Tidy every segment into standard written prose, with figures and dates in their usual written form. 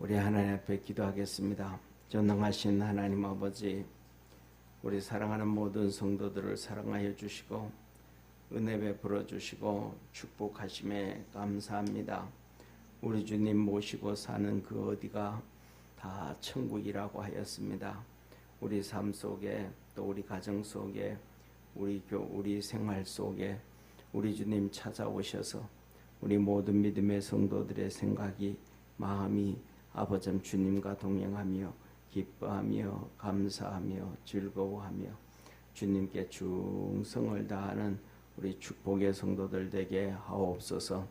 우리 하나님 앞에 기도하겠습니다. 전능하신 하나님 아버지, 우리 사랑하는 모든 성도들을 사랑하여 주시고 은혜 베풀어 주시고 축복하심에 감사합니다. 우리 주님 모시고 사는 그 어디가 다 천국이라고 하였습니다. 우리 삶 속에 또 우리 가정 속에 우리 생활 속에 우리 주님 찾아오셔서 우리 모든 믿음의 성도들의 생각이 마음이 아버지 주님과 동행하며 기뻐하며 감사하며 즐거워하며 주님께 충성을 다하는 우리 축복의 성도들 되게 하옵소서.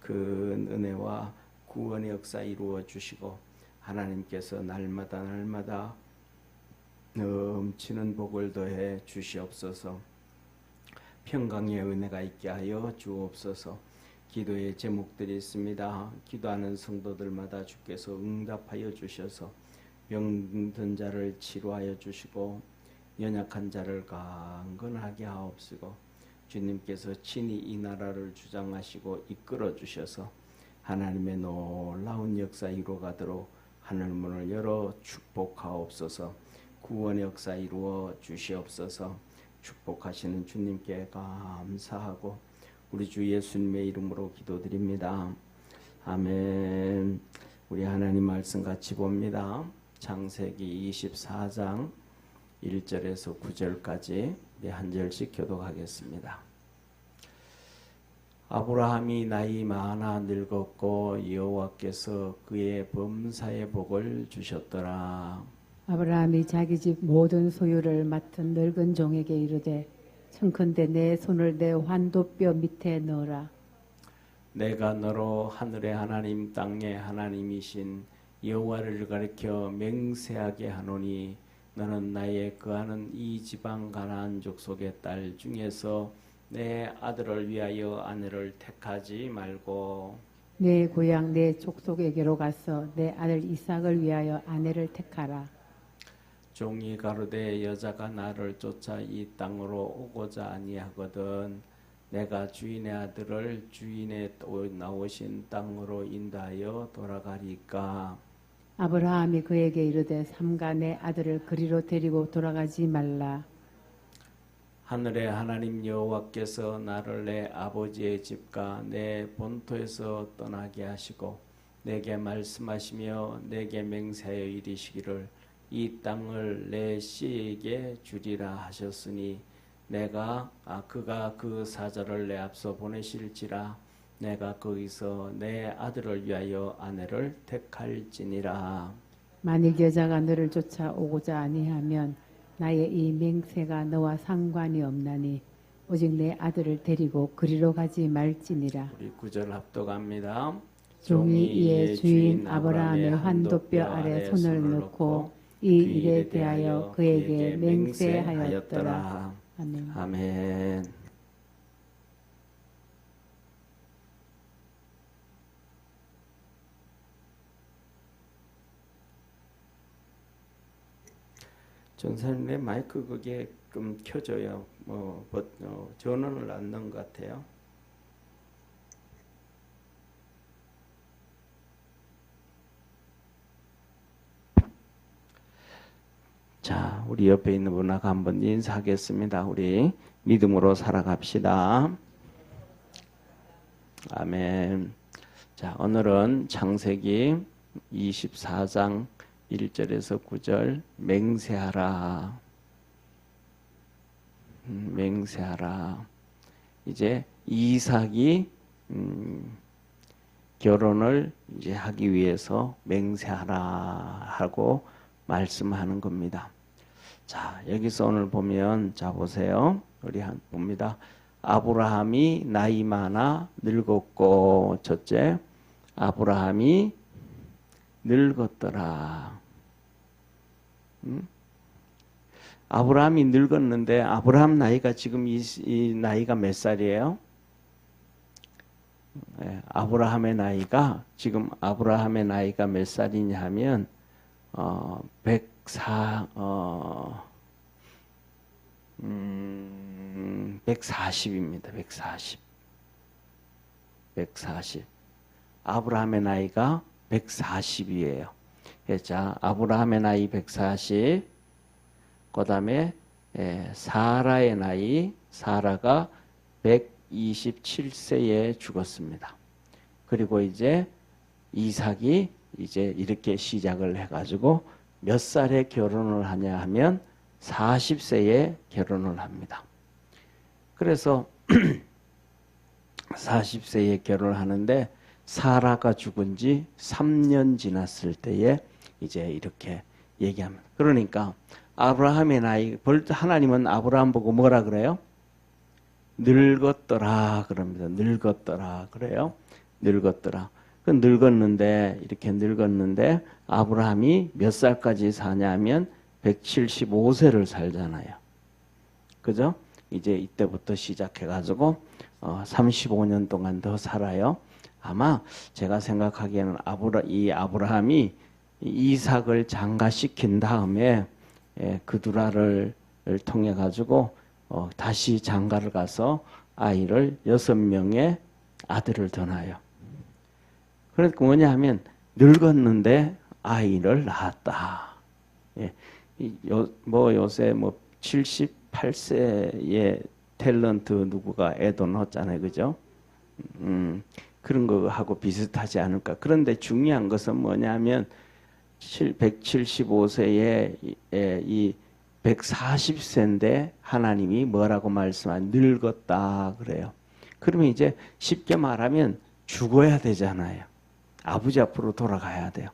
그 은혜와 구원의 역사 이루어 주시고 하나님께서 날마다 넘치는 복을 더해 주시옵소서. 평강의 은혜가 있게 하여 주옵소서. 기도의 제목들이 있습니다. 기도하는 성도들마다 주께서 응답하여 주셔서 병든 자를 치료하여 주시고 연약한 자를 강건하게 하옵시고 주님께서 친히 이 나라를 주장하시고 이끌어 주셔서 하나님의 놀라운 역사 이루어가도록 하늘문을 열어 축복하옵소서. 구원의 역사 이루어 주시옵소서. 축복하시는 주님께 감사하고 우리 주 예수님의 이름으로 기도드립니다. 아멘. 우리 하나님 말씀 같이 봅니다. 창세기 24장 1절에서 9절까지 한 절씩 교독하겠습니다. 아브라함이 나이 많아 늙었고 여호와께서 그의 범사의 복을 주셨더라. 아브라함이 자기 집 모든 소유를 맡은 늙은 종에게 이르되 청컨대 내 손을 내 환도뼈 밑에 넣어라. 내가 너로 하늘의 하나님 땅의 하나님이신 여호와를 가리켜 맹세하게 하노니 너는 나의 거하는 이 지방 가나안 족속의 딸 중에서 내 아들을 위하여 아내를 택하지 말고 내 고향 내 족속에게로 가서 내 아들 이삭을 위하여 아내를 택하라. 종이 가로되 여자가 나를 쫓아 이 땅으로 오고자 아니하거든 내가 주인의 아들을 주인의 나오신 땅으로 인도하여 돌아가리까. 아브라함이 그에게 이르되 삼가 내 아들을 그리로 데리고 돌아가지 말라. 하늘의 하나님 여호와께서 나를 내 아버지의 집과 내 본토에서 떠나게 하시고 내게 말씀하시며 내게 맹세하여 이르시기를 이 땅을 내 씨에게 주리라 하셨으니 내가 그가 그 사자를 내 앞서 보내실지라 내가 거기서 내 아들을 위하여 아내를 택할지니라. 만일 여자가 너를 쫓아오고자 아니하면 나의 이 맹세가 너와 상관이 없나니 오직 내 아들을 데리고 그리로 가지 말지니라. 우리 9절 합독합니다. 종이 이에 주인 아브라함의 환도뼈 아래 손을 넣고 이 일에 대하여 그에게 맹세하였더라. 아멘. 아멘. 전사님 내 마이크 그게 좀 켜져요. 전원을 안 넣은 것 같아요. 자, 우리 옆에 있는 분하고 한번 인사하겠습니다. 우리 믿음으로 살아갑시다. 아멘. 자, 오늘은 창세기 24장 1절에서 9절 맹세하라. 맹세하라. 이제 이삭이 결혼을 이제 하기 위해서 맹세하라 하고 말씀하는 겁니다. 자, 여기서 오늘 보면 자 보세요. 우리 봅니다. 아브라함이 나이 많아 늙었고 첫째 아브라함이 늙었더라. 아브라함이 늙었는데 아브라함 나이가 지금 이 나이가 몇 살이에요? 아브라함의 나이가 지금 아브라함의 나이가 몇 살이냐 하면 140입니다. 140. 아브라함의 나이가 140이에요. 자, 아브라함의 나이 140, 그 다음에 사라의 나이, 사라가 127세에 죽었습니다. 그리고 이제 이삭이 이제 이렇게 시작을 해가지고 몇 살에 결혼을 하냐 하면 40세에 결혼을 합니다. 그래서 40세에 결혼을 하는데 사라가 죽은 지 3년 지났을 때에 이제 이렇게 얘기합니다. 그러니까 아브라함의 나이, 하나님은 아브라함 보고 뭐라 그래요? 늙었더라 그럽니다. 늙었더라 그래요. 늙었더라. 그 늙었는데 이렇게 늙었는데 아브라함이 몇 살까지 사냐면 175세를 살잖아요. 그죠? 이제 이때부터 시작해가지고 35년 동안 더 살아요. 아마 제가 생각하기에는 이 아브라함이 이삭을 장가시킨 다음에 그두라를 통해 가지고 다시 장가를 가서 아이를 6명의 아들을 더 낳아요. 그러니까 뭐냐 하면 늙었는데 아이를 낳았다. 요새 78세의 탤런트 누구가 애도 낳았잖아요. 그죠? 그런 거하고 비슷하지 않을까. 그런데 중요한 것은 뭐냐면 175세에 이 140세인데 하나님이 뭐라고 말씀한 늙었다 그래요. 그러면 이제 쉽게 말하면 죽어야 되잖아요. 아버지 앞으로 돌아가야 돼요.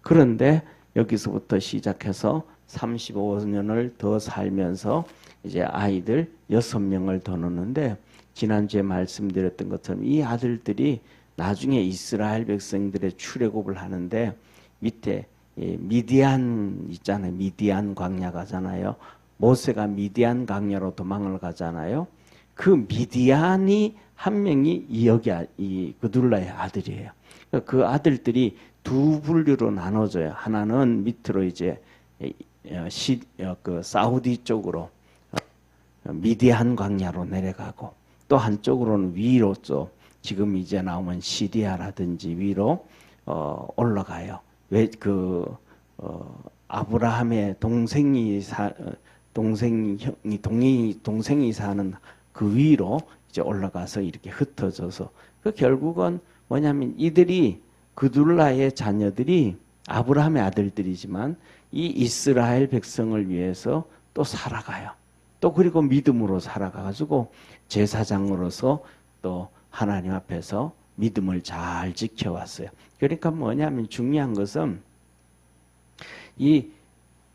그런데 여기서부터 시작해서 35년을 더 살면서 이제 아이들 6명을 더 낳는데 지난주에 말씀드렸던 것처럼 이 아들들이 나중에 이스라엘 백성들의 출애굽을 하는데 밑에 미디안 있잖아요. 미디안 광야 가잖아요. 모세가 미디안 광야로 도망을 가잖아요. 그 미디안이 한 명이 이 그둘라의 아들이에요. 그 아들들이 두 분류로 나눠져요. 하나는 밑으로 이제 그 사우디 쪽으로 미디안 광야로 내려가고 또 한쪽으로는 위로 쪽 지금 이제 나오면 시리아라든지 위로 올라가요. 왜 아브라함의 동생이 사는 그 위로 이제 올라가서 이렇게 흩어져서 그 결국은 뭐냐면 이들이 그둘라의 자녀들이 아브라함의 아들들이지만 이 이스라엘 백성을 위해서 또 살아가요. 또 그리고 믿음으로 살아가가지고 제사장으로서 또 하나님 앞에서 믿음을 잘 지켜왔어요. 그러니까 뭐냐면 중요한 것은 이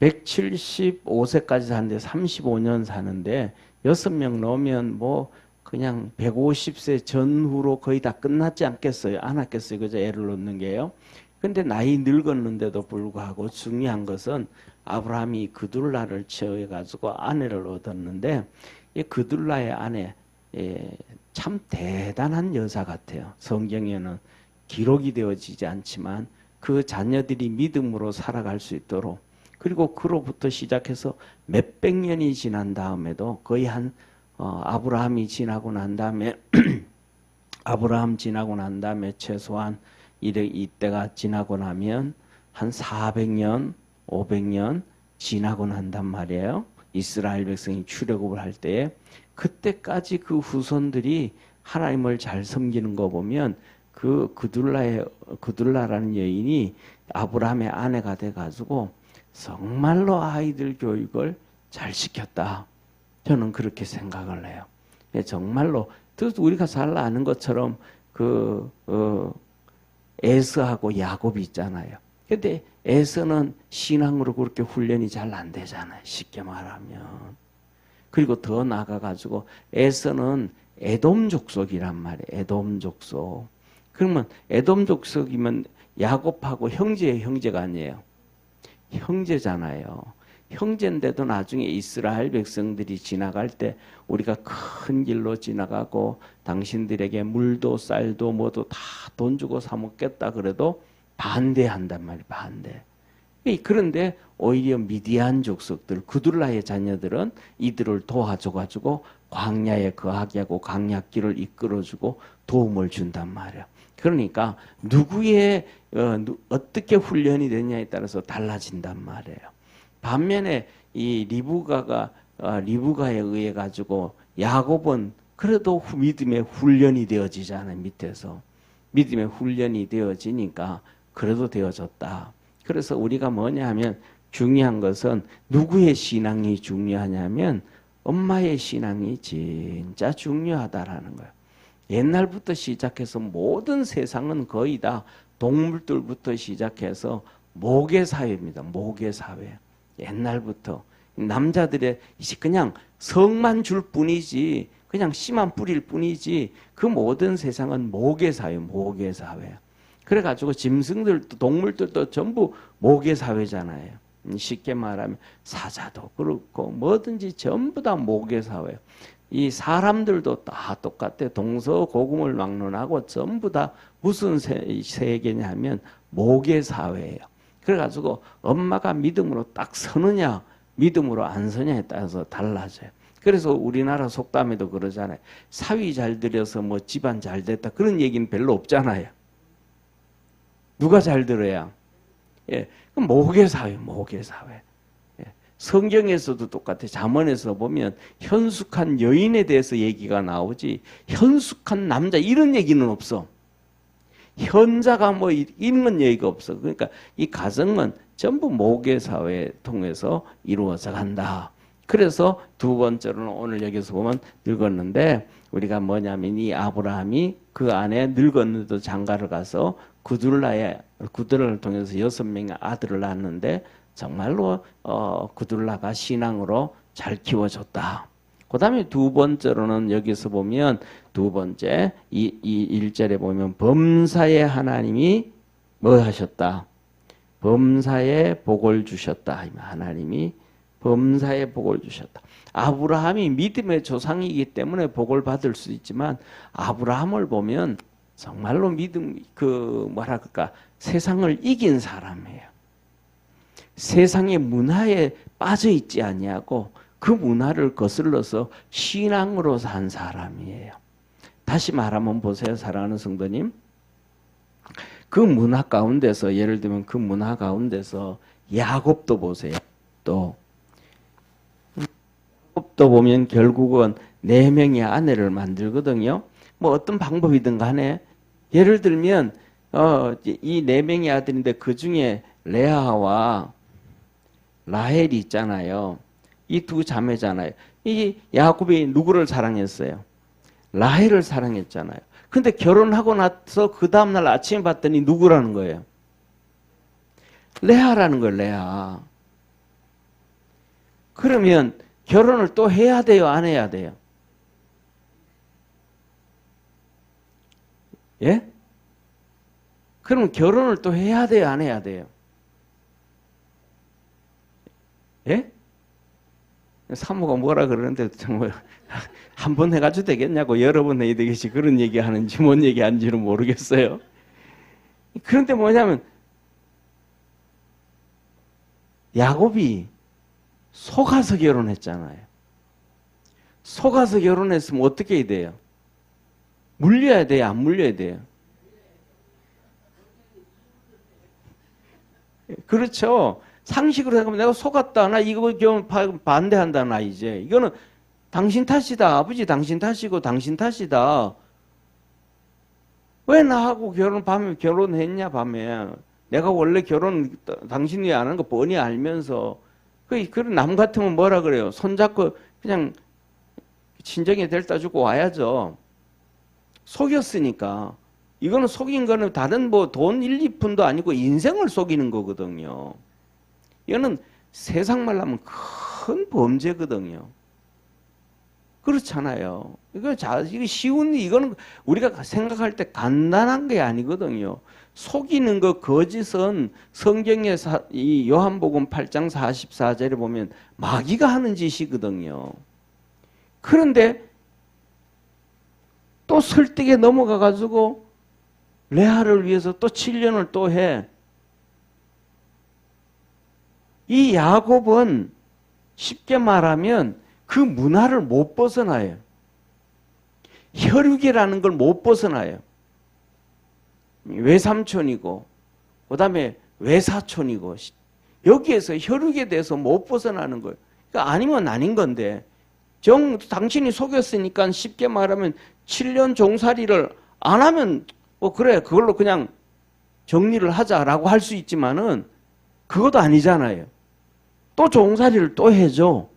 175세까지 사는데 35년 사는데 6명 넣으면 뭐 그냥 150세 전후로 거의 다 끝났지 않겠어요? 안 했겠어요? 그죠? 애를 놓는 게요. 근데 나이 늙었는데도 불구하고 중요한 것은 아브라함이 그둘라를 취해가지고 아내를 얻었는데 이 그둘라의 아내 참 대단한 여자 같아요. 성경에는 기록이 되어지지 않지만 그 자녀들이 믿음으로 살아갈 수 있도록 그리고 그로부터 시작해서 몇백 년이 지난 다음에도 거의 아브라함이 지나고 난 다음에 아브라함 지나고 난 다음에 최소한 이때가 지나고 나면 한 400년, 500년 지나고 난단 말이에요. 이스라엘 백성이 출애굽을 할 때에 그때까지 그 후손들이 하나님을 잘 섬기는 거 보면 그둘라라는 여인이 아브라함의 아내가 돼가지고 정말로 아이들 교육을 잘 시켰다. 저는 그렇게 생각을 해요. 정말로 우리가 잘 아는 것처럼 에서하고 야곱이 있잖아요. 근데 에서는 신앙으로 그렇게 훈련이 잘 안 되잖아요. 쉽게 말하면. 그리고 더 나아가가지고 에서는 에돔 족속이란 말이에요. 에돔 족속. 그러면 에돔 족속이면 야곱하고 형제의 형제가 아니에요. 형제잖아요. 형제인데도 나중에 이스라엘 백성들이 지나갈 때 우리가 큰 길로 지나가고 당신들에게 물도 쌀도 뭐도 다 돈 주고 사 먹겠다 그래도 반대한단 말이에요. 반대. 그런데 오히려 미디안 족속들 그둘라의 자녀들은 이들을 도와줘가지고 광야에 거하게 하고 광야길을 이끌어주고 도움을 준단 말이에요. 그러니까 누구의 어떻게 훈련이 되냐에 따라서 달라진단 말이에요. 반면에 이 리브가에 의해 가지고 야곱은 그래도 믿음의 훈련이 되어지잖아요. 밑에서 믿음의 훈련이 되어지니까 그래도 되어졌다. 그래서 우리가 뭐냐 하면 중요한 것은 누구의 신앙이 중요하냐면 엄마의 신앙이 진짜 중요하다라는 거예요. 옛날부터 시작해서 모든 세상은 거의 다 동물들부터 시작해서 모계사회입니다. 모계사회. 옛날부터 남자들의 그냥 성만 줄 뿐이지 그냥 씨만 뿌릴 뿐이지 그 모든 세상은 모계사회, 모계사회. 그래가지고 짐승들도 동물들도 전부 모계사회잖아요. 쉽게 말하면 사자도 그렇고 뭐든지 전부 다 모계사회. 이 사람들도 다 똑같아. 동서고금을 막론하고 전부 다 무슨 세계냐 하면 모계사회예요. 그래가지고 엄마가 믿음으로 딱 서느냐 믿음으로 안 서냐에 따라서 달라져요. 그래서 우리나라 속담에도 그러잖아요. 사위 잘 들여서 뭐 집안 잘 됐다 그런 얘기는 별로 없잖아요. 누가 잘 들어야? 예, 모계사회, 모계사회. 예, 성경에서도 똑같아. 잠언에서 보면 현숙한 여인에 대해서 얘기가 나오지 현숙한 남자 이런 얘기는 없어. 현자가 뭐 이런 얘기가 없어. 그러니까 이 가정은 전부 모계사회 통해서 이루어져 간다. 그래서 두 번째로는 오늘 여기서 보면 늙었는데 우리가 뭐냐면 이 아브라함이 그 안에 늙었는데도 장가를 가서 구들라를 통해서 6명의 아들을 낳았는데 정말로 구들라가 신앙으로 잘 키워줬다. 그 다음에 두 번째로는 여기서 보면 두 번째 이 1절에 보면 범사의 하나님이 뭐 하셨다? 범사의 복을 주셨다. 하나님이 범사의 복을 주셨다. 아브라함이 믿음의 조상이기 때문에 복을 받을 수 있지만 아브라함을 보면 정말로 믿음 세상을 이긴 사람이에요. 세상의 문화에 빠져 있지 아니하고 그 문화를 거슬러서 신앙으로 산 사람이에요. 다시 말하면 보세요, 사랑하는 성도님. 그 문화 가운데서 예를 들면 그 문화 가운데서 야곱도 보세요. 야곱도 보면 결국은 4명의 아내를 만들거든요. 뭐 어떤 방법이든 간에 예를 들면 이 4명의 아들인데 그 중에 레아와 라헬이 있잖아요. 이 두 자매잖아요. 이 야곱이 누구를 사랑했어요? 라헬을 사랑했잖아요. 근데 결혼하고 나서 그 다음날 아침에 봤더니 누구라는 거예요? 레아라는 거예요. 레아. 그러면 결혼을 또 해야 돼요? 안 해야 돼요? 예? 그럼 결혼을 또 해야 돼요? 안 해야 돼요? 예? 사모가 뭐라 그러는데 정말 한 번 해가지고 되겠냐고 여러 번 해야 되겠지 그런 얘기하는지 뭔 얘기하는지는 모르겠어요. 그런데 뭐냐면 야곱이 속아서 결혼했잖아요. 속아서 결혼했으면 어떻게 해야 돼요? 물려야 돼요? 안 물려야 돼요? 그렇죠. 상식으로 생각하면 내가 속았다. 나 이거 반대한다. 나 이제. 이거는 당신 탓이다. 아버지 당신 탓이고 당신 탓이다. 왜 나하고 밤에 결혼했냐 밤에. 내가 원래 결혼 당신이 안 하는 거 뻔히 알면서 그런 남 같으면 뭐라 그래요? 손잡고 그냥 친정에 데려다 주고 와야죠. 속였으니까. 이거는 속인 거는 다른 뭐 돈 1, 2푼도 아니고 인생을 속이는 거거든요. 이거는 세상 말로 하면 큰 범죄거든요. 그렇잖아요. 이거 쉬운, 이거는 우리가 생각할 때 간단한 게 아니거든요. 속이는 거, 거짓은 성경의 이 요한복음 8장 44절에 보면 마귀가 하는 짓이거든요. 그런데 또 설득에 넘어가가지고 레아를 위해서 또 7년을 또 해. 이 야곱은 쉽게 말하면 그 문화를 못 벗어나요. 혈육이라는 걸 못 벗어나요. 외삼촌이고 그다음에 외사촌이고 여기에서 혈육에 대해서 못 벗어나는 거예요. 그러니까 아니면 아닌 건데 당신이 속였으니까 쉽게 말하면 7년 종살이를 안 하면 그래 그걸로 그냥 정리를 하자라고 할 수 있지만은 그것도 아니잖아요. 또 종살이를 또 해줘.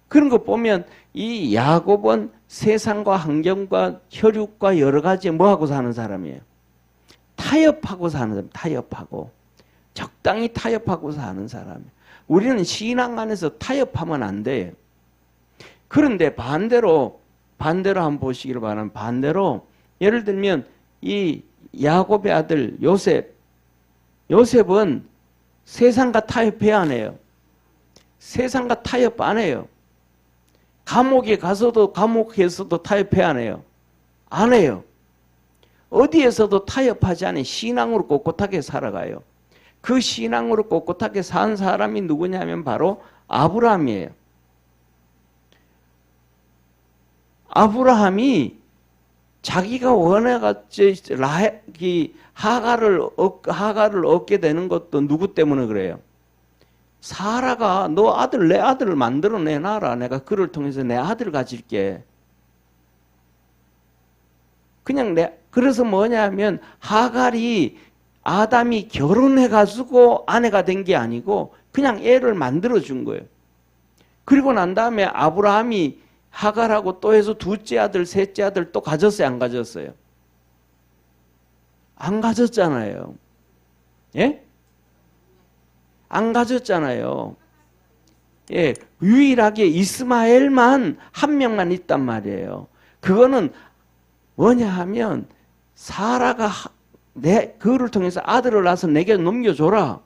그런 거 보면 이 야곱은 세상과 환경과 혈육과 여러 가지 뭐하고 사는 사람이에요. 타협하고 사는 사람, 타협하고. 적당히 타협하고 사는 사람이에요. 우리는 신앙 안에서 타협하면 안 돼요. 그런데 반대로 한번 보시기를 바라면 반대로 예를 들면 이 야곱의 아들 요셉은 세상과 타협해야 안 해요. 세상과 타협 안 해요. 감옥에 가서도 감옥에서도 타협해야 안 해요. 안 해요. 어디에서도 타협하지 않은 신앙으로 꼿꼿하게 살아가요. 그 신앙으로 꼿꼿하게 산 사람이 누구냐면 바로 아브라함이에요. 아브라함이 자기가 원해같이 하가를 얻게 되는 것도 누구 때문에 그래요? 사라가 내 아들을 만들어내놔라. 내가 그를 통해서 내 아들을 가질게. 그래서 뭐냐면 아담이 결혼해가지고 아내가 된 게 아니고 그냥 애를 만들어준 거예요. 그리고 난 다음에 아브라함이 하갈하고 또 해서 둘째 아들, 셋째 아들 또 가졌어요? 안 가졌어요? 안 가졌잖아요. 예? 안 가졌잖아요. 예, 유일하게 이스마엘만 한 명만 있단 말이에요. 그거는 뭐냐 하면 사라가 그를 통해서 아들을 낳아서 내게 넘겨줘라.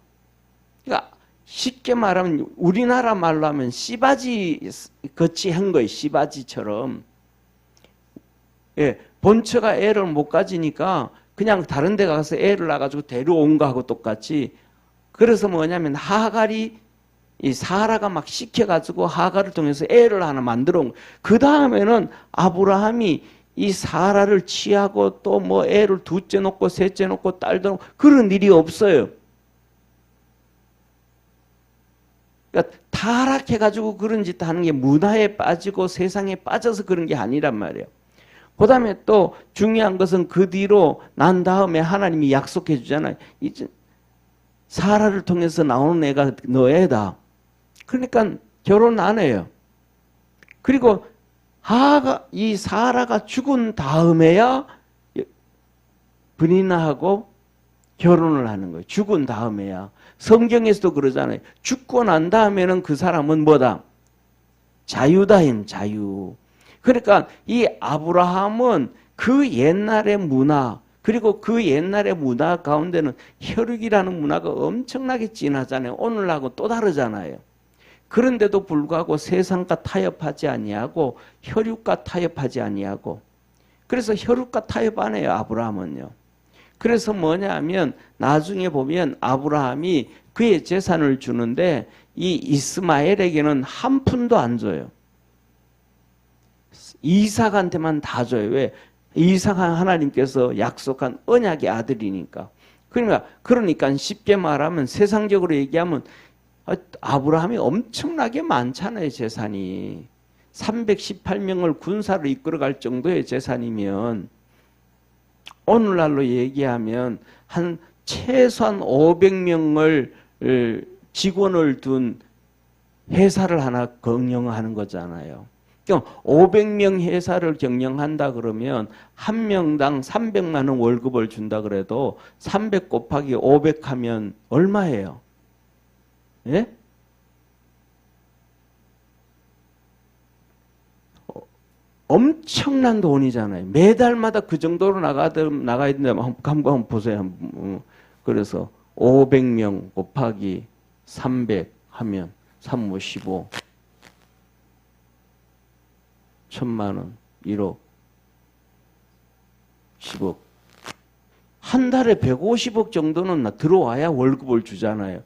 그러니까 쉽게 말하면 우리나라 말로 하면 씨바지 같이 한 거예요. 씨바지처럼. 예, 본처가 애를 못 가지니까 그냥 다른 데 가서 애를 낳아가지고 데려온 거하고 똑같이. 그래서 뭐냐면 이 사라가 막 시켜가지고 하갈을 통해서 애를 하나 만들어 온 거예요. 그 다음에는 아브라함이 이 사라를 취하고 또 뭐 애를 둘째 놓고 셋째 놓고 딸도 놓고 그런 일이 없어요. 그러니까 타락해가지고 그런 짓 하는 게 문화에 빠지고 세상에 빠져서 그런 게 아니란 말이에요. 그 다음에 또 중요한 것은 그 뒤로 난 다음에 하나님이 약속해 주잖아요. 이제 사라를 통해서 나오는 애가 너 애다. 그러니까 결혼 안 해요. 그리고 이 사라가 죽은 다음에야 브니나하고 결혼을 하는 거예요. 죽은 다음에야. 성경에서도 그러잖아요. 죽고 난 다음에는 그 사람은 뭐다? 자유다인 자유. 그러니까 이 아브라함은 그 옛날의 문화 그리고 그 옛날의 문화 가운데는 혈육이라는 문화가 엄청나게 진하잖아요. 오늘하고 또 다르잖아요. 그런데도 불구하고 세상과 타협하지 아니하고 혈육과 타협하지 아니하고 그래서 혈육과 타협 안 해요. 아브라함은요. 그래서 뭐냐면 나중에 보면 아브라함이 그의 재산을 주는데 이 이스마엘에게는 한 푼도 안 줘요. 이삭한테만 다 줘요. 왜? 이삭은 하나님께서 약속한 언약의 아들이니까. 그러니까 쉽게 말하면 세상적으로 얘기하면 아브라함이 엄청나게 많잖아요. 재산이. 318명을 군사로 이끌어갈 정도의 재산이면 오늘날로 얘기하면 한 최소한 500명을 직원을 둔 회사를 하나 경영하는 거잖아요. 그러니까 500명 회사를 경영한다 그러면 한 명당 300만 원 월급을 준다 그래도 300 곱하기 500 하면 얼마예요? 예? 엄청난 돈이잖아요. 매달마다 그 정도로 나가야 되는데 한번 보세요. 그래서 500명 곱하기 300 하면 355 1000만 원 1억 10억 한 달에 150억 정도는 들어와야 월급을 주잖아요.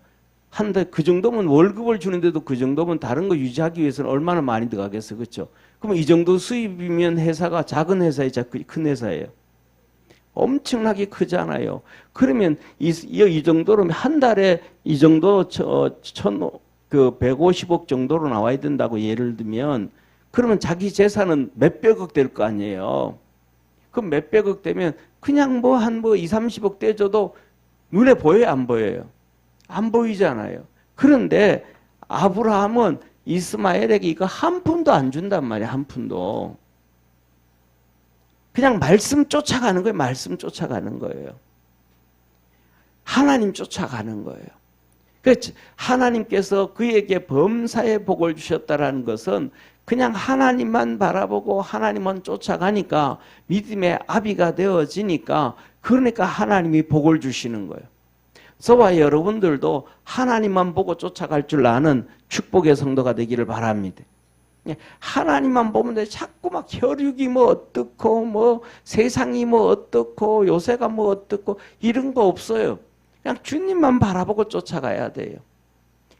한 달 그 정도면 월급을 주는데도 그 정도면 다른 거 유지하기 위해서는 얼마나 많이 들어가겠어. 그렇죠? 그럼 이 정도 수입이면 회사가 작은 회사이자 큰 회사예요. 엄청나게 크잖아요. 그러면 이 정도로 한 달에 이 정도 150억 정도로 나와야 된다고 예를 들면, 그러면 자기 재산은 몇백억 될 거 아니에요. 그럼 몇백억 되면 그냥 한 2, 30억 떼줘도 눈에 보여요, 안 보여요? 안 보이잖아요. 그런데 아브라함은 이스마엘에게 이거 한 푼도 안 준단 말이에요. 한 푼도. 그냥 말씀 쫓아가는 거예요. 말씀 쫓아가는 거예요. 하나님 쫓아가는 거예요. 그래서 하나님께서 그에게 범사의 복을 주셨다라는 것은 그냥 하나님만 바라보고 하나님만 쫓아가니까 믿음의 아비가 되어지니까, 그러니까 하나님이 복을 주시는 거예요. 저와 여러분들도 하나님만 보고 쫓아갈 줄 아는 축복의 성도가 되기를 바랍니다. 하나님만 보면 돼. 자꾸 막 혈육이 뭐 어떻고 뭐 세상이 뭐 어떻고 요새가 뭐 어떻고 이런 거 없어요. 그냥 주님만 바라보고 쫓아가야 돼요.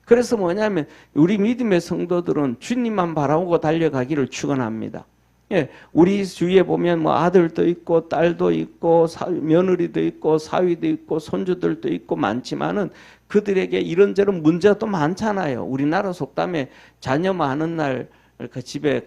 그래서 뭐냐면 우리 믿음의 성도들은 주님만 바라보고 달려가기를 축원합니다. 예, 우리 주위에 보면 뭐 아들도 있고 딸도 있고 며느리도 있고 사위도 있고 손주들도 있고 많지만은 그들에게 이런저런 문제가 또 많잖아요. 우리나라 속담에 자녀 많은 날 그 집에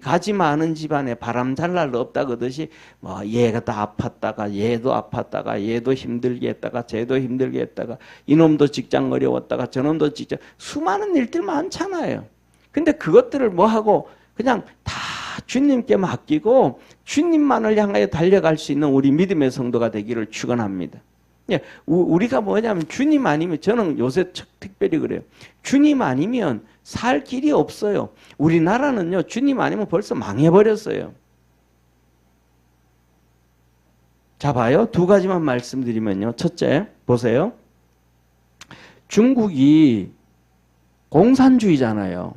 가지 많은 집안에 바람 잘 날 없다 그듯이 뭐 얘가 다 아팠다가 얘도 아팠다가 얘도 힘들게 했다가 쟤도 힘들게 했다가 이놈도 직장 어려웠다가 저놈도 직장, 수많은 일들 많잖아요. 근데 그것들을 뭐 하고 그냥 다 주님께 맡기고 주님만을 향하여 달려갈 수 있는 우리 믿음의 성도가 되기를 축원합니다. 예, 우리가 뭐냐면 주님 아니면, 저는 요새 특별히 그래요. 주님 아니면 살 길이 없어요. 우리나라는요, 주님 아니면 벌써 망해버렸어요. 자, 봐요. 두 가지만 말씀드리면요. 첫째, 보세요. 중국이 공산주의잖아요.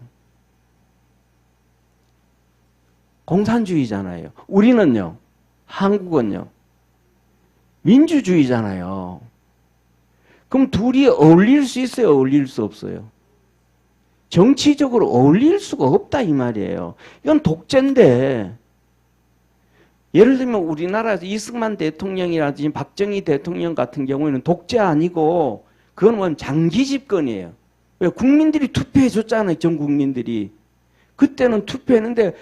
공산주의잖아요. 우리는요, 한국은요, 민주주의잖아요. 그럼 둘이 어울릴 수 있어요? 어울릴 수 없어요? 정치적으로 어울릴 수가 없다 이 말이에요. 이건 독재인데, 예를 들면 우리나라에서 이승만 대통령이라든지 박정희 대통령 같은 경우에는 독재 아니고 그건 뭐 장기 집권이에요. 왜? 국민들이 투표해 줬잖아요. 전 국민들이. 그때는 투표했는데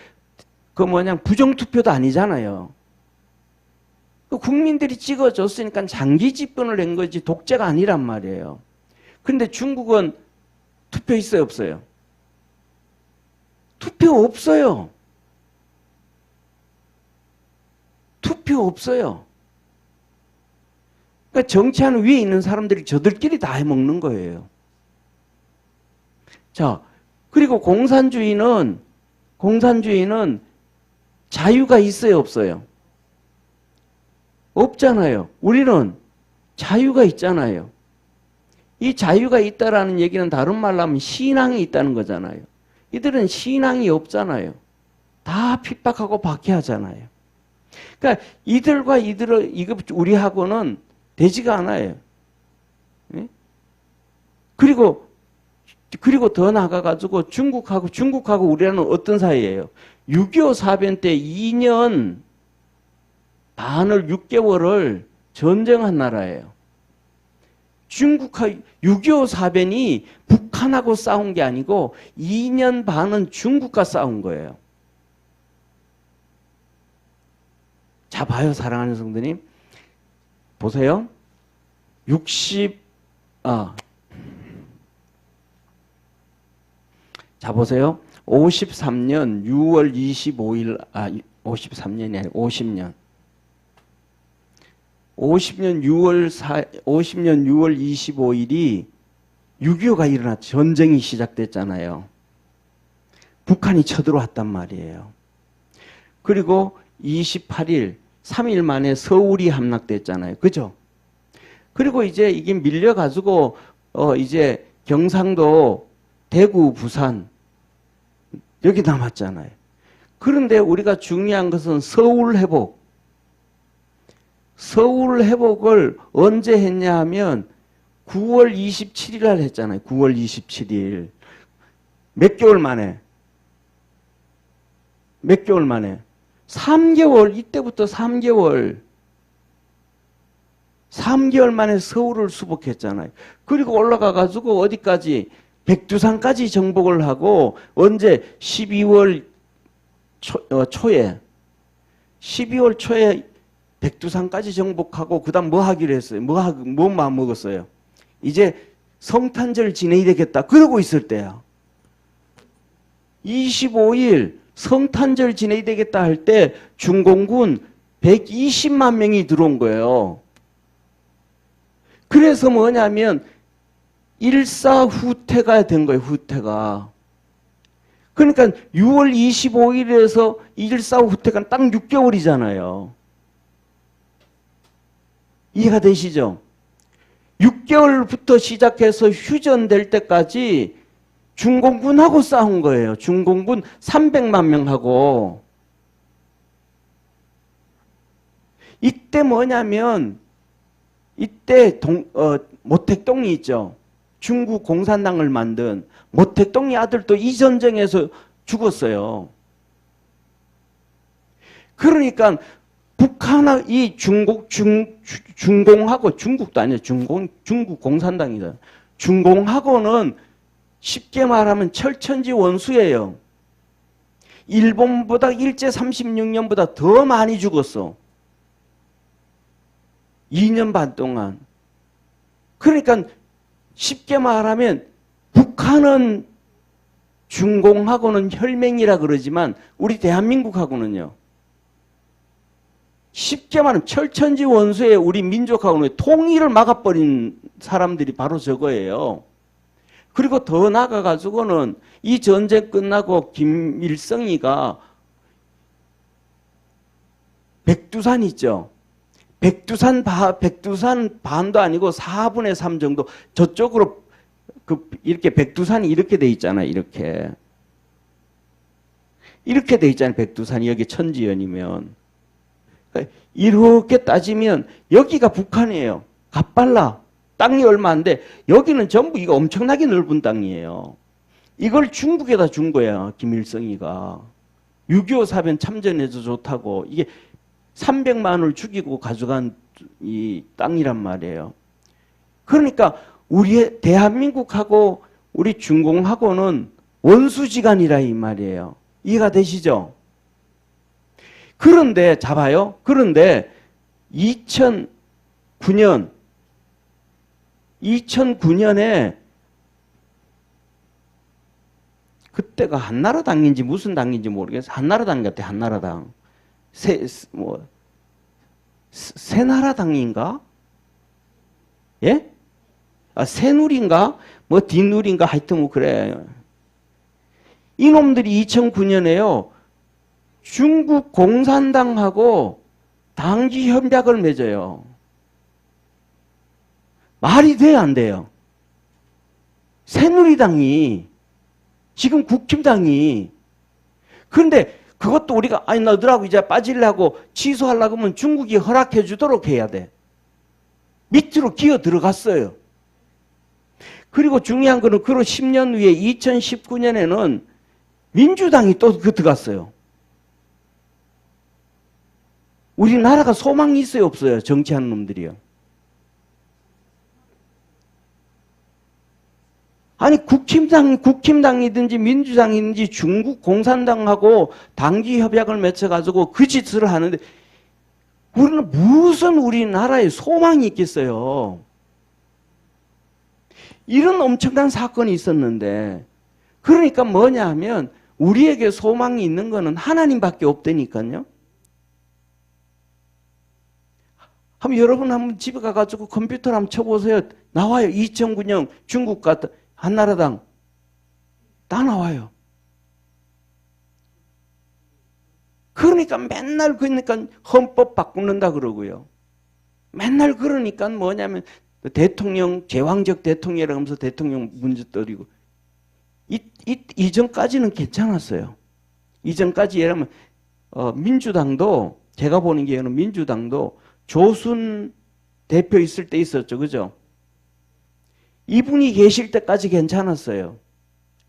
부정투표도 아니잖아요. 국민들이 찍어줬으니까 장기 집권을 낸 거지 독재가 아니란 말이에요. 그런데 중국은 투표 있어요, 없어요? 투표 없어요. 투표 없어요. 그러니까 정치하는 위에 있는 사람들이 저들끼리 다 해먹는 거예요. 자, 그리고 공산주의는 자유가 있어요, 없어요? 없잖아요. 우리는 자유가 있잖아요. 이 자유가 있다라는 얘기는 다른 말로 하면 신앙이 있다는 거잖아요. 이들은 신앙이 없잖아요. 다 핍박하고 박해하잖아요. 그러니까 이들과 우리하고는 되지가 않아요. 네? 그리고 더 나아가가지고 중국하고 우리는 어떤 사이예요? 6.25 사변 때 2년 반을 6개월을 전쟁한 나라예요. 중국하 6.25 사변이 북한하고 싸운 게 아니고 2년 반은 중국과 싸운 거예요. 자, 봐요, 사랑하는 성도님. 보세요. 자, 보세요. 53년 6월 25일, 53년이 아니고 50년. 50년 6월 25일이 6.25가 일어났죠. 전쟁이 시작됐잖아요. 북한이 쳐들어왔단 말이에요. 그리고 28일, 3일 만에 서울이 함락됐잖아요. 그죠? 그리고 이제 이게 밀려가지고, 이제 경상도, 대구, 부산, 여기 남았잖아요. 그런데 우리가 중요한 것은 서울 회복을 언제 했냐 하면 9월 27일 날 했잖아요. 9월 27일. 몇 개월 만에? 3개월. 이때부터 3개월. 3개월 만에 서울을 수복했잖아요. 그리고 올라가 가지고 어디까지 백두산까지 정복을 하고 언제 12월 초에 12월 초에 백두산까지 정복하고 그다음 뭐 하기로 했어요? 뭐 마음 먹었어요? 이제 성탄절 지내야 되겠다. 그러고 있을 때야. 25일 성탄절 지내야 되겠다 할 때 중공군 120만 명이 들어온 거예요. 그래서 뭐냐면 일사후퇴가 된 거예요. 후퇴가. 그러니까 6월 25일에서 일사후퇴가 딱 6개월이잖아요. 이해가 되시죠? 6개월부터 시작해서 휴전될 때까지 중공군하고 싸운 거예요. 중공군 300만 명하고. 이때 뭐냐면 이때 모택동이 있죠. 중국 공산당을 만든 모택동이 아들도 이 전쟁에서 죽었어요. 그러니까 북한하고 이 중공하고 중국도 아니에요. 중국 공산당이다. 중공하고는 쉽게 말하면 철천지 원수예요. 일본보다 일제 36년보다 더 많이 죽었어. 2년 반 동안. 그러니까 쉽게 말하면 북한은 중공하고는 혈맹이라 그러지만 우리 대한민국하고는요. 쉽게 말하면 철천지 원수의 우리 민족하고는 통일을 막아버린 사람들이 바로 저거예요. 그리고 더 나아가가지고는 이 전쟁 끝나고 김일성이가 백두산 있죠. 백두산 반도 아니고 4분의 3 정도 저쪽으로 이렇게 백두산이 이렇게 돼 있잖아요. 이렇게 돼 있잖아요. 백두산이 여기 천지연이면 이렇게 따지면 여기가 북한이에요. 갑발라 땅이 얼마 안 돼. 여기는 전부 이거 엄청나게 넓은 땅이에요. 이걸 중국에다 준 거야. 김일성이가 6.25 사변 참전해서 좋다고 이게 300만을 죽이고 가져간 이 땅이란 말이에요. 그러니까 우리 대한민국하고 우리 중공하고는 원수지간이라 이 말이에요. 이해가 되시죠? 그런데 잡아요. 그런데 2009년에 그때가 한나라당인지 무슨 당인지 모르겠어요. 한나라당 같아. 한나라당. 새나라당인가? 예? 새누리인가? 뭐 뒷누리인가? 하여튼 뭐 그래. 이놈들이 2009년에요. 중국 공산당하고 당지 협약을 맺어요. 말이 돼요, 안 돼요? 새누리당이 지금 국힘당이 그런데 그것도 우리가 아니 너들하고 이제 빠지려고 취소하려고 하면 중국이 허락해 주도록 해야 돼. 밑으로 기어 들어갔어요. 그리고 중요한 거는 그로 10년 후에 2019년에는 민주당이 또 들어갔어요. 우리나라가 소망이 있어요, 없어요? 정치하는 놈들이요. 아니 국힘당이든지 민주당이든지 중국 공산당하고 당지 협약을 맺어가지고 그 짓을 하는데 우리는 무슨 우리나라에 소망이 있겠어요. 이런 엄청난 사건이 있었는데 그러니까 뭐냐 하면 우리에게 소망이 있는 거는 하나님밖에 없다니까요. 여러분 한번 집에 가가지고 컴퓨터를 한번 쳐보세요. 나와요. 2009년 중국 같은 한나라당 다 나와요. 그러니까 맨날 그러니까 헌법 바꾸는다 그러고요. 맨날 그러니까 뭐냐면 대통령 제왕적 대통령이라고 하면서 대통령 문제 떠리고 이전까지는 괜찮았어요. 이전까지 예를 들면 민주당도 제가 보는 기회는 민주당도 조순 대표 있을 때 있었죠. 그죠? 이분이 계실 때까지 괜찮았어요.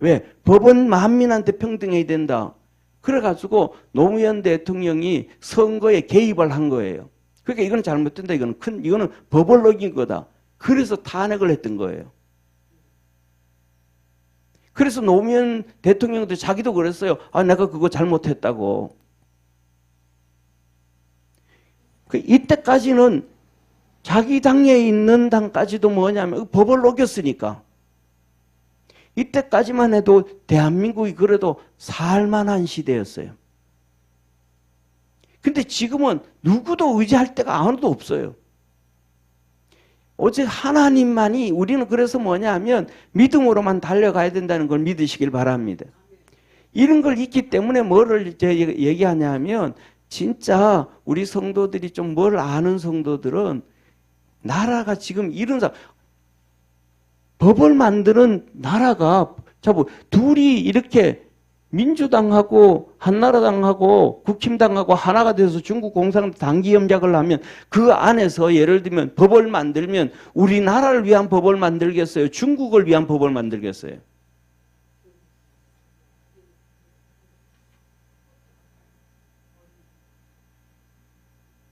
왜? 법은 만민한테 평등해야 된다. 그래가지고 노무현 대통령이 선거에 개입을 한 거예요. 그러니까 이건 잘못된다. 이거는 법을 어긴 거다. 그래서 탄핵을 했던 거예요. 그래서 노무현 대통령도 자기도 그랬어요. 아, 내가 그거 잘못했다고. 이때까지는 자기 당에 있는 당까지도 뭐냐면 법을 어겼으니까. 이때까지만 해도 대한민국이 그래도 살만한 시대였어요. 근데 지금은 누구도 의지할 데가 아무도 없어요. 오직 하나님만이, 우리는 그래서 뭐냐면 믿음으로만 달려가야 된다는 걸 믿으시길 바랍니다. 이런 걸 있기 때문에 뭐를 얘기하냐면 진짜 우리 성도들이 좀 뭘 아는 성도들은 나라가 지금 이런 법을 만드는 나라가 둘이 이렇게 민주당하고 한나라당하고 국힘당하고 하나가 돼서 중국 공산당 단기 협약을 하면 그 안에서 예를 들면 법을 만들면 우리나라를 위한 법을 만들겠어요? 중국을 위한 법을 만들겠어요?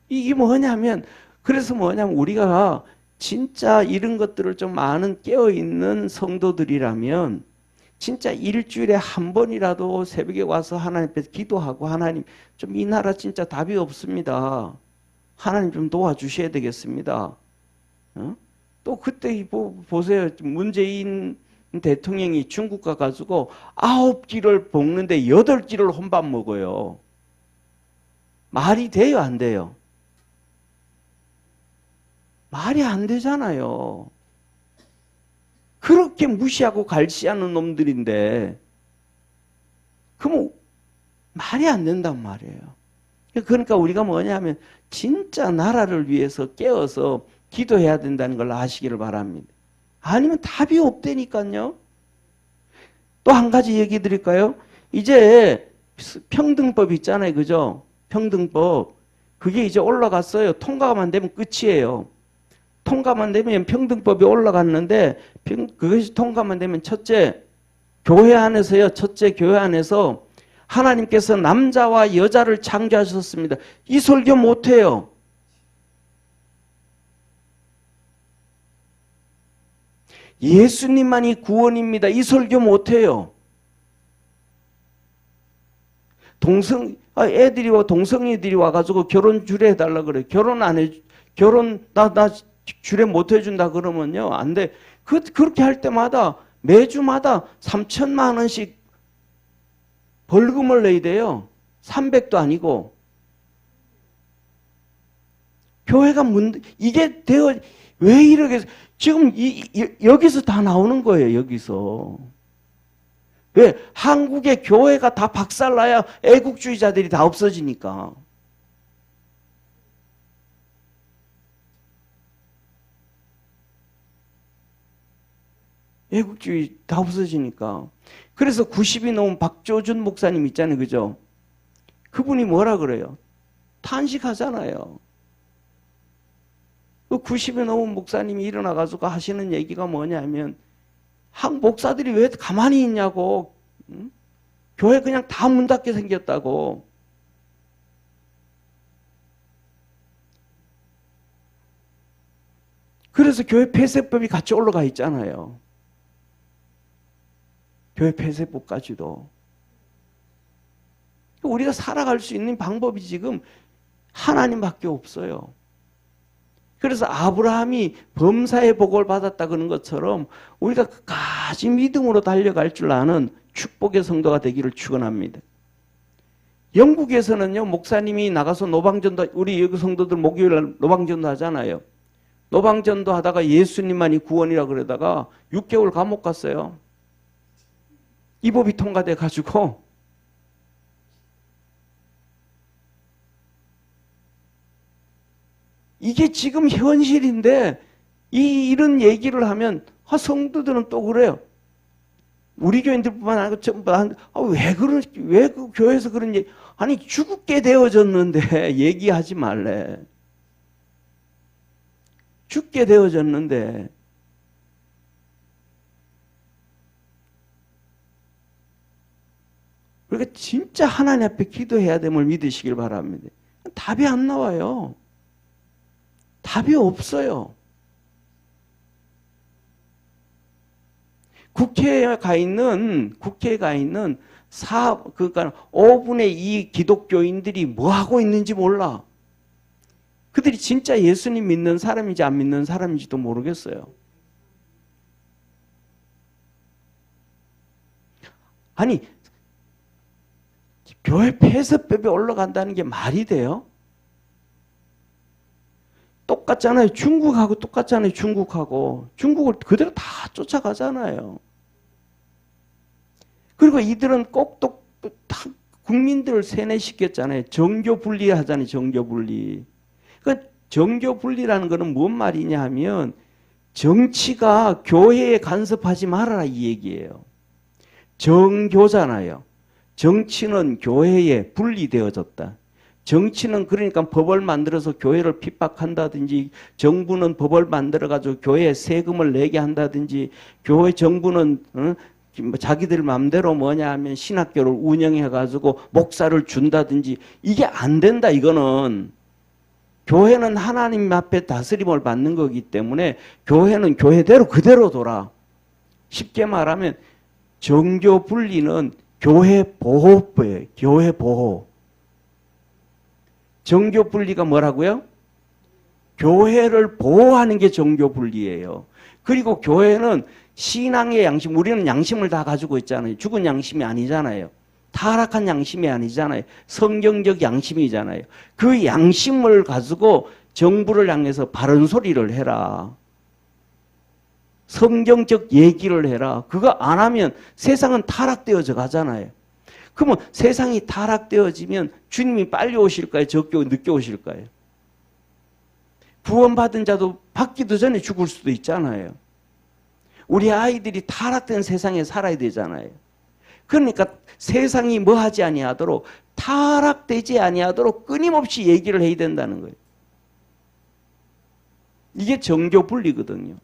이게 뭐냐면 그래서 뭐냐면 우리가 진짜 이런 것들을 좀 아는 깨어있는 성도들이라면 진짜 일주일에 한 번이라도 새벽에 와서 하나님 앞에 기도하고 하나님 좀 이 나라 진짜 답이 없습니다. 하나님 좀 도와주셔야 되겠습니다. 어? 또 그때 보세요. 문재인 대통령이 중국 가가지고 9끼를 볶는데 8끼를 혼밥 먹어요. 말이 돼요, 안 돼요? 말이 안 되잖아요. 그렇게 무시하고 갈시하는 놈들인데 그럼 말이 안 된단 말이에요. 그러니까 우리가 뭐냐면 진짜 나라를 위해서 깨어서 기도해야 된다는 걸 아시기를 바랍니다. 아니면 답이 없다니까요. 또 한 가지 얘기 드릴까요? 이제 평등법 있잖아요. 그죠? 평등법. 그게 이제 올라갔어요. 통과만 되면 끝이에요. 통과만 되면 평등법이 올라갔는데 그것이 통과만 되면 첫째, 교회 안에서요. 첫째, 교회 안에서 하나님께서 남자와 여자를 창조하셨습니다. 이 설교 못해요. 예수님만이 구원입니다. 이 설교 못해요. 동성애들이 와가지고 결혼 주례해달라 그래요. 나 주례 못 해준다 그러면요. 안 돼. 그렇게 할 때마다 매주마다 3천만 원씩 벌금을 내야 돼요. 300도 아니고. 교회가 이게 왜 이렇게, 지금 여기서 다 나오는 거예요, 여기서. 왜? 한국의 교회가 다 박살나야 애국주의자들이 다 없어지니까. 애국주의 다 없어지니까. 그래서 90이 넘은 박조준 목사님 있잖아요. 그죠? 그분이 뭐라 그래요? 탄식하잖아요. 그 90이 넘은 목사님이 일어나가지고 하시는 얘기가 뭐냐면, 한국 목사들이 왜 가만히 있냐고. 응? 교회 그냥 다 문 닫게 생겼다고. 그래서 교회 폐쇄법이 같이 올라가 있잖아요. 교회 폐쇄법까지도. 우리가 살아갈 수 있는 방법이 지금 하나님밖에 없어요. 그래서 아브라함이 범사의 복을 받았다 그런 것처럼 우리가 끝까지 믿음으로 달려갈 줄 아는 축복의 성도가 되기를 축원합니다. 영국에서는요, 목사님이 나가서 노방전도, 우리 여기 성도들 목요일 노방전도 하잖아요. 노방전도 하다가 예수님만이 구원이라 그러다가 6개월 감옥 갔어요. 이 법이 통과돼 가지고. 이게 지금 현실인데 이런 얘기를 하면 성도들은 또 그래요. 우리 교인들뿐만 아니고 전부 왜 그 교회에서 그런 얘기, 아니 죽게 되어졌는데 얘기하지 말래. 죽게 되어졌는데. 그러니까 진짜 하나님 앞에 기도해야 됨을 믿으시길 바랍니다. 답이 안 나와요. 답이 없어요. 국회에 가 있는 그러니까 5분의 2 기독교인들이 뭐 하고 있는지 몰라. 그들이 진짜 예수님 믿는 사람인지 안 믿는 사람인지도 모르겠어요. 아니, 교회 폐쇄법에 올라간다는 게 말이 돼요? 똑같잖아요. 중국하고 똑같잖아요. 중국을 그대로 다 쫓아가잖아요. 그리고 이들은 꼭 또 국민들을 세뇌시켰잖아요. 정교 분리하잖아요. 정교 분리. 그러니까 정교 분리라는 것은 뭔 말이냐 하면 정치가 교회에 간섭하지 말아라 이 얘기예요. 정교잖아요. 정치는 교회에 분리되어졌다. 정치는 그러니까 법을 만들어서 교회를 핍박한다든지, 정부는 법을 만들어가지고 교회에 세금을 내게 한다든지, 교회 정부는 자기들 마음대로 뭐냐 하면 신학교를 운영해가지고 목사를 준다든지, 이게 안 된다 이거는. 교회는 하나님 앞에 다스림을 받는 거기 때문에 교회는 교회대로 그대로 돌아. 쉽게 말하면 정교 분리는 교회 보호법이에요. 교회 보호. 정교 분리가 뭐라고요? 교회를 보호하는 게 정교 분리예요. 그리고 교회는 신앙의 양심, 우리는 양심을 다 가지고 있잖아요. 죽은 양심이 아니잖아요. 타락한 양심이 아니잖아요. 성경적 양심이잖아요. 그 양심을 가지고 정부를 향해서 바른 소리를 해라. 성경적 얘기를 해라. 그거 안 하면 세상은 타락되어져 가잖아요. 그러면 세상이 타락되어지면 주님이 빨리 오실까요? 적게 늦게 오실까요? 구원받은 자도 받기도 전에 죽을 수도 있잖아요. 우리 아이들이 타락된 세상에 살아야 되잖아요. 그러니까 세상이 뭐 하지 아니하도록, 타락되지 아니하도록 끊임없이 얘기를 해야 된다는 거예요. 이게 정교 분리거든요.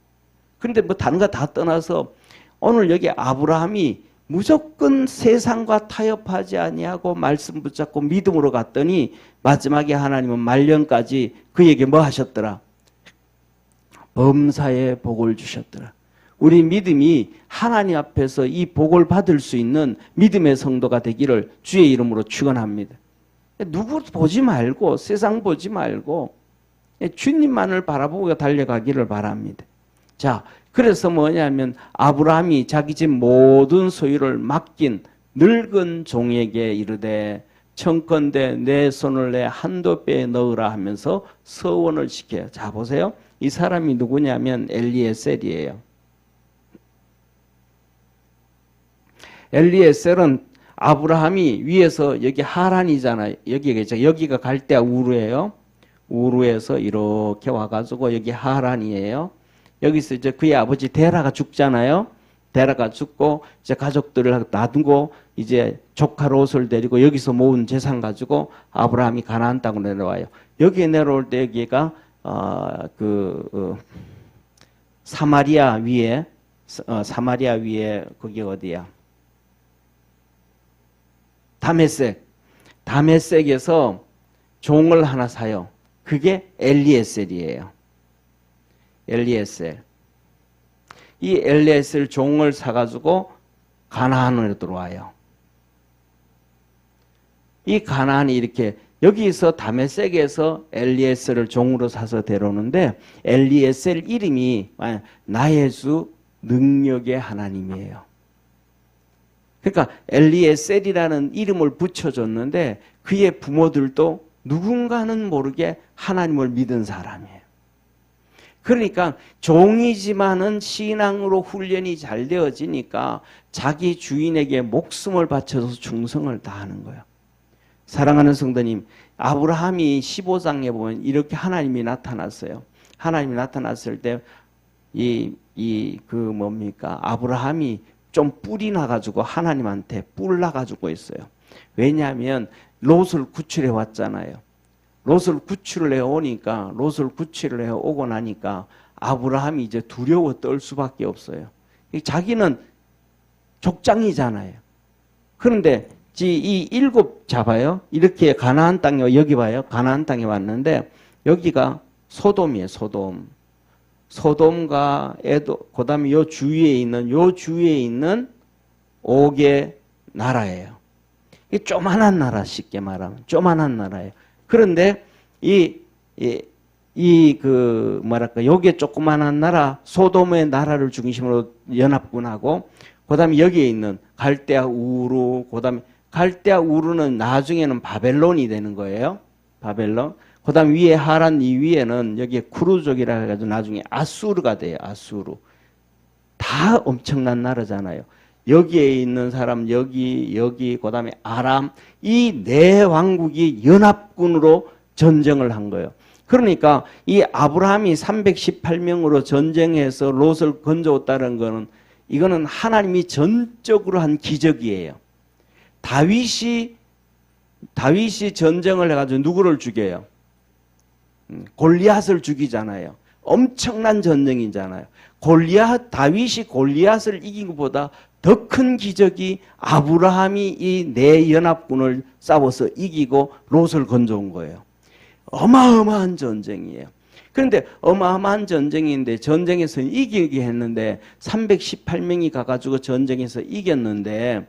그런데 뭐 다른 거 다 떠나서 오늘 여기 아브라함이 무조건 세상과 타협하지 아니하고 말씀 붙잡고 믿음으로 갔더니 마지막에 하나님은 말년까지 그에게 뭐 하셨더라? 범사의 복을 주셨더라. 우리 믿음이 하나님 앞에서 이 복을 받을 수 있는 믿음의 성도가 되기를 주의 이름으로 축원합니다. 누구 보지 말고, 세상 보지 말고 주님만을 바라보고 달려가기를 바랍니다. 자, 그래서 뭐냐면 아브라함이 자기 집 모든 소유를 맡긴 늙은 종에게 이르되 청컨대 내 손을 내 한도뼈에 넣으라 하면서 서원을 시켜요. 자, 보세요. 이 사람이 누구냐면 엘리에셀이에요. 엘리에셀은 아브라함이 위에서 여기 하란이잖아요. 여기가 갈대아 우르예요. 우르에서 이렇게 와가지고 여기 하란이에요. 여기서 이제 그의 아버지 데라가 죽잖아요. 데라가 죽고 이제 가족들을 놔두고 이제 조카 롯을 데리고 여기서 모은 재산 가지고 아브라함이 가나안 땅으로 내려와요. 여기 내려올 때 여기가 사마리아 위에 거기 어디야? 다메섹에서 종을 하나 사요. 그게 엘리에셀이에요. 엘리에셀. 이 엘리에셀 종을 사가지고 가나안으로 들어와요. 이 가나안이 이렇게 여기서 다메섹에서 엘리에셀을 종으로 사서 데려오는데 엘리에셀 이름이 나의 주 능력의 하나님이에요. 그러니까 엘리에셀이라는 이름을 붙여줬는데 그의 부모들도 누군가는 모르게 하나님을 믿은 사람이에요. 그러니까 종이지만은 신앙으로 훈련이 잘 되어지니까 자기 주인에게 목숨을 바쳐서 충성을 다하는 거예요. 사랑하는 성도님, 아브라함이 15장에 보면 이렇게 하나님이 나타났어요. 하나님이 나타났을 때 아브라함이 좀 뿔이 나가지고 하나님한테 뿔 나가지고 있어요. 왜냐하면 롯을 구출해 왔잖아요. 롯을 구출을 해오니까 롯을 구출을 해오고 나니까 아브라함이 이제 두려워 떨 수밖에 없어요. 자기는 족장이잖아요. 그런데 이 일곱 잡아요. 이렇게 가나안 땅에 여기 봐요. 가나안 땅에 왔는데 여기가 소돔이에요. 소돔과 에돔, 그다음에 요 주위에 있는 5개 나라예요. 이 조만한 나라, 쉽게 말하면 조만한 나라예요. 그런데 요게 조그만한 나라, 소돔의 나라를 중심으로 연합군하고, 그 다음에 여기에 있는 갈대아 우루, 그 다음에 갈대아 우루는 나중에는 바벨론이 되는 거예요. 바벨론. 그 다음 위에 하란 이 위에는 여기에 쿠르족이라 해가지고 나중에 아수르가 돼요. 아수르. 다 엄청난 나라잖아요. 여기에 있는 사람, 여기, 그 다음에 아람, 이 네 왕국이 연합군으로 전쟁을 한 거예요. 그러니까 이 아브라함이 318명으로 전쟁해서 롯을 건져왔다는 거는, 이거는 하나님이 전적으로 한 기적이에요. 다윗이 전쟁을 해가지고 누구를 죽여요? 골리앗을 죽이잖아요. 엄청난 전쟁이잖아요. 다윗이 골리앗을 이긴 것보다 더 큰 기적이 아브라함이 이 네 연합군을 싸워서 이기고 롯을 건져온 거예요. 어마어마한 전쟁이에요. 그런데 어마어마한 전쟁인데 전쟁에서 이기게 했는데 318명이 가가지고 전쟁에서 이겼는데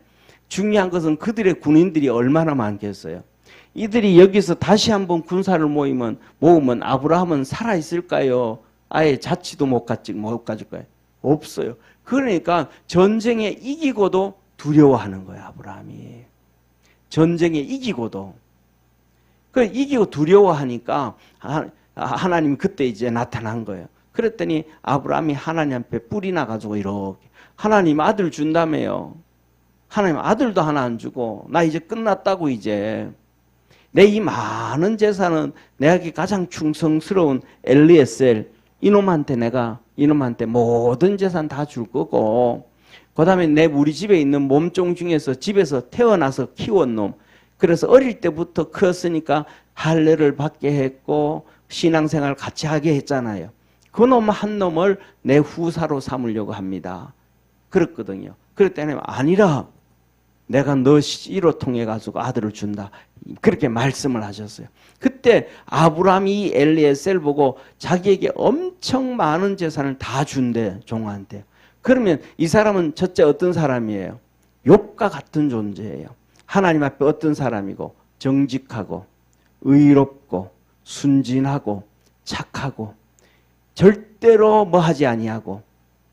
중요한 것은 그들의 군인들이 얼마나 많겠어요. 이들이 여기서 다시 한번 군사를 모으면 아브라함은 살아있을까요? 아예 자취도 못 가질 거예요. 없어요. 그러니까 전쟁에 이기고도 두려워하는 거예요. 아브라함이. 전쟁에 이기고도. 이기고 두려워하니까 하나님이 그때 이제 나타난 거예요. 그랬더니 아브라함이 하나님 앞에 뿔이 나가지고 이렇게, 하나님 아들 준다며요. 하나님 아들도 하나 안 주고 나 이제 끝났다고. 이제 내 이 많은 재산은 내게 가장 충성스러운 엘리에셀 이놈한테 모든 재산 다 줄 거고, 그 다음에 우리 집에 있는 몸종 중에서 집에서 태어나서 키운 놈, 그래서 어릴 때부터 컸으니까 할례를 받게 했고 신앙생활 같이 하게 했잖아요. 그 놈 한 놈을 내 후사로 삼으려고 합니다. 그랬거든요. 그랬더니 아니라 내가 너 씨로 통해 가지고 아들을 준다. 그렇게 말씀을 하셨어요. 그때 아브라함이 이 엘리에셀 보고 자기에게 엄청 많은 재산을 다 준대, 종한테. 그러면 이 사람은 첫째 어떤 사람이에요? 욥과 같은 존재예요. 하나님 앞에 어떤 사람이고, 정직하고 의롭고 순진하고 착하고 절대로 하지 아니하고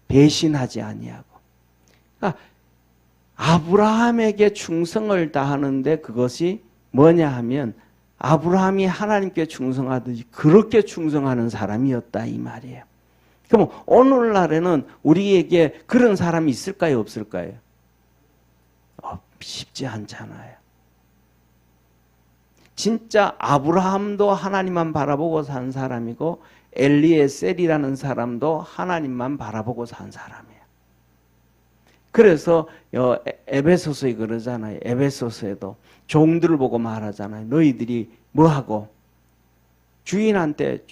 배신하지 아니하고. 그러니까 아브라함에게 충성을 다하는데 그것이 뭐냐 하면 아브라함이 하나님께 충성하듯이 그렇게 충성하는 사람이었다 이 말이에요. 그럼 오늘날에는 우리에게 그런 사람이 있을까요? 없을까요? 쉽지 않잖아요. 진짜 아브라함도 하나님만 바라보고 산 사람이고 엘리에셀이라는 사람도 하나님만 바라보고 산 사람이에요. 그래서 에베소서에 그러잖아요. 에베소서에도 종들을 보고 말하잖아요. 너희들이 뭐하고 주인한테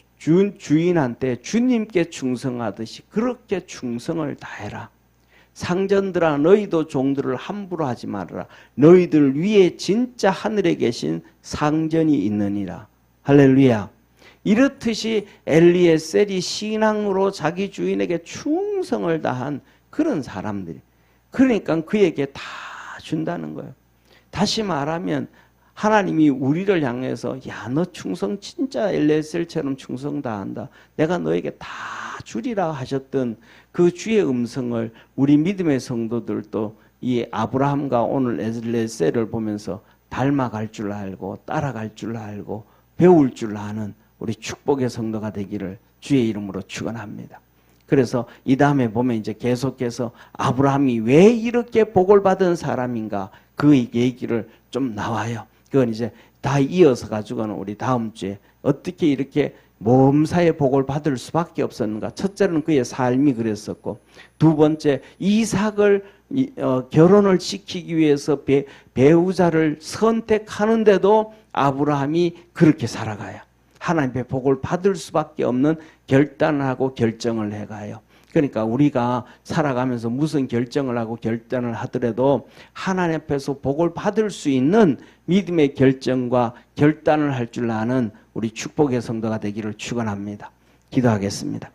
주님께 충성하듯이 그렇게 충성을 다해라. 상전들아 너희도 종들을 함부로 하지 말아라. 너희들 위에 진짜 하늘에 계신 상전이 있느니라. 할렐루야. 이렇듯이 엘리에셀이 신앙으로 자기 주인에게 충성을 다한 그런 사람들이, 그러니까 그에게 다 준다는 거예요. 다시 말하면 하나님이 우리를 향해서 야, 너 충성 진짜 엘리에셀처럼 충성 다한다. 내가 너에게 다 주리라 하셨던 그 주의 음성을 우리 믿음의 성도들도 이 아브라함과 오늘 엘리에셀을 보면서 닮아갈 줄 알고 따라갈 줄 알고 배울 줄 아는 우리 축복의 성도가 되기를 주의 이름으로 축원합니다. 그래서 이 다음에 보면 이제 계속해서 아브라함이 왜 이렇게 복을 받은 사람인가 그 얘기를 좀 나와요. 그건 이제 다 이어서 가지고는 우리 다음 주에 어떻게 이렇게 몸사의 복을 받을 수밖에 없었는가. 첫째는 그의 삶이 그랬었고, 두 번째 이삭을 결혼을 시키기 위해서 배우자를 선택하는데도 아브라함이 그렇게 살아가요. 하나님의 복을 받을 수밖에 없는 결단을 하고 결정을 해가요. 그러니까 우리가 살아가면서 무슨 결정을 하고 결단을 하더라도 하나님 앞에서 복을 받을 수 있는 믿음의 결정과 결단을 할 줄 아는 우리 축복의 성도가 되기를 축원합니다. 기도하겠습니다.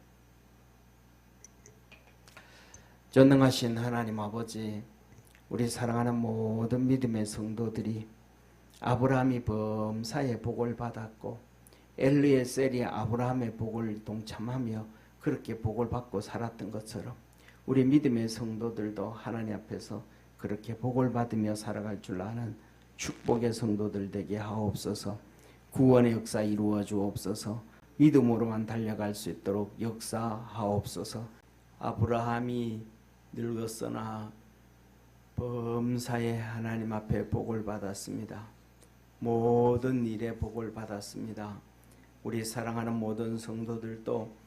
전능하신 하나님 아버지, 우리 사랑하는 모든 믿음의 성도들이 아브라함이 범사의 복을 받았고 엘리에셀이 아브라함의 복을 동참하며 그렇게 복을 받고 살았던 것처럼 우리 믿음의 성도들도 하나님 앞에서 그렇게 복을 받으며 살아갈 줄 아는 축복의 성도들 되게 하옵소서. 구원의 역사 이루어 주옵소서. 믿음으로만 달려갈 수 있도록 역사하옵소서. 아브라함이 늙었으나 범사의 하나님 앞에 복을 받았습니다. 모든 일에 복을 받았습니다. 우리 사랑하는 모든 성도들도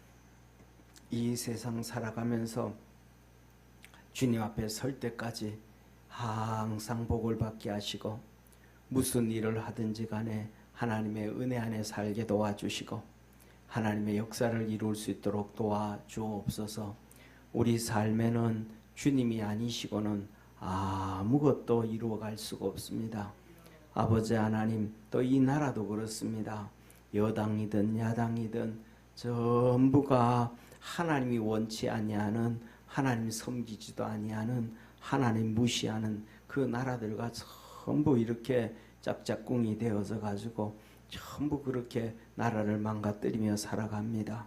이 세상 살아가면서 주님 앞에 설 때까지 항상 복을 받게 하시고 무슨 일을 하든지 간에 하나님의 은혜 안에 살게 도와주시고 하나님의 역사를 이룰 수 있도록 도와주옵소서. 우리 삶에는 주님이 아니시고는 아무것도 이루어갈 수가 없습니다. 아버지 하나님, 또 이 나라도 그렇습니다. 여당이든 야당이든 전부가 하나님이 원치 아니하는, 하나님 섬기지도 아니하는, 하나님 무시하는 그 나라들과 전부 이렇게 짝짝꿍이 되어서 가지고 전부 그렇게 나라를 망가뜨리며 살아갑니다.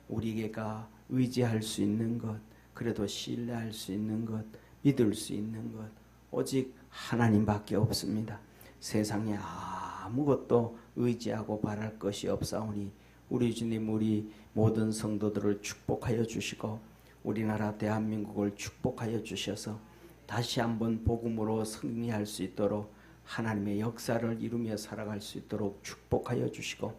우리가 의지할 수 있는 것, 그래도 신뢰할 수 있는 것, 믿을 수 있는 것 오직 하나님밖에 없습니다. 세상에 아무것도 의지하고 바랄 것이 없사오니 우리 주님, 우리 모든 성도들을 축복하여 주시고 우리나라 대한민국을 축복하여 주셔서 다시 한번 복음으로 승리할 수 있도록 하나님의 역사를 이루며 살아갈 수 있도록 축복하여 주시고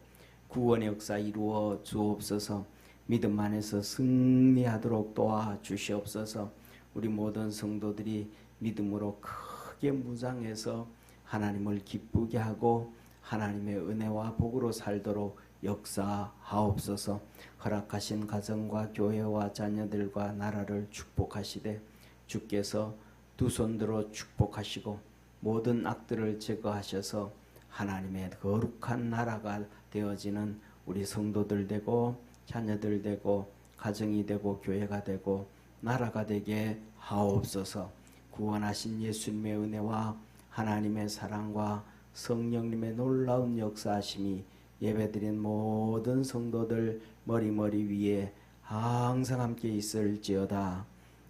구원의 역사 이루어 주옵소서. 믿음 안에서 승리하도록 도와주시옵소서. 우리 모든 성도들이 믿음으로 크게 무장해서 하나님을 기쁘게 하고 하나님의 은혜와 복으로 살도록 역사하옵소서. 허락하신 가정과 교회와 자녀들과 나라를 축복하시되 주께서 두 손들어 축복하시고 모든 악들을 제거하셔서 하나님의 거룩한 나라가 되어지는 우리 성도들 되고 자녀들 되고 가정이 되고 교회가 되고 나라가 되게 하옵소서. 구원하신 예수님의 은혜와 하나님의 사랑과 성령님의 놀라운 역사하심이 예배드린 모든 성도들 머리 위에 항상 함께 있을지어다.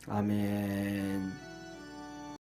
아멘.